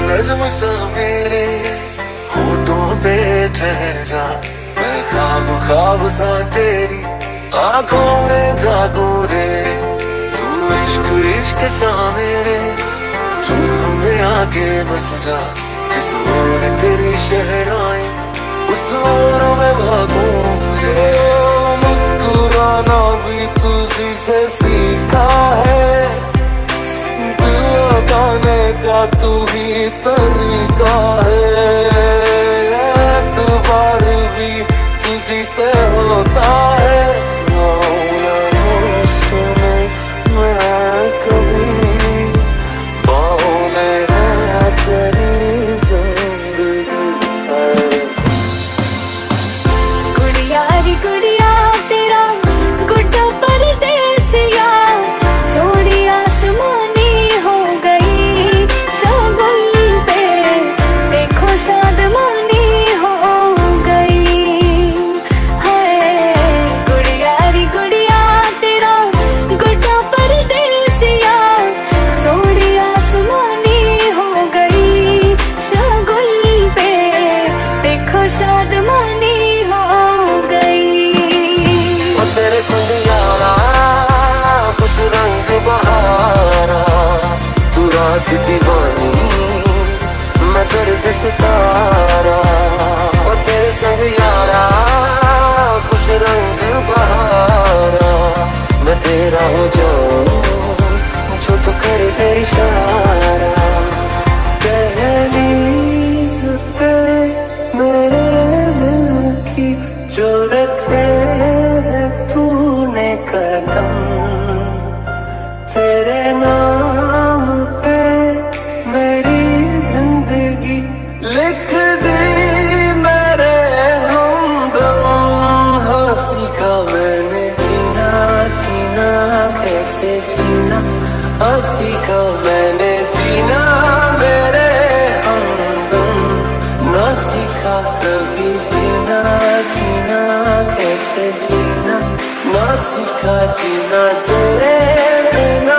नज़्म सा मेरे होठों पे ठहर जा, मैं ख्वाब ख्वाब सा तेरी आंखों में जागूं रे। तू इश्क इश्क सा मेरे रूह में आके बस जा, जिस ओर तेरी शहनाई उस ओर में भागूं रे। मुस्कुराना भी तुझी से सीखा है, दिल लगाने का तू ही तरीका है। एतबार भी तुझी से होता है, उसमें मैं कभी बाहों में है तेरी जिंदगी है। गुड़िया री गुड़िया तेरा गुड्डा परदेसिया, थोड़ी आसमानी हो गई शगुन पे, देखो शादमानी हो गई है। गुड़िया री गुड़िया तेरा गुड्डा परदेसिया, थोड़ी आसमानी हो गई शगुन पे, देखो शादमानी हो गई। ओ तेरे संग यारा खुश रंग बहारा, तू रात दीवानी मैं सर्द सितारा। ओ तेरे संग यारा खुश रंग बहारा, मैं तेरा हो जाऊं जो तू कर दे इशारा। दहलीज पे मेरे दिल की जो रखे है तूने कदम, तेरे नाम पे मेरी जिंदगी लिख दी मेरे हमदम। हाँ सीखा मैंने जीना जीना कैसे जीना, हाँ सीखा मैंने जीना मेरे हमदम। ना सीखा कभी जीना जीना कैसे जीना, ना सीखा जीना तेरे बिना।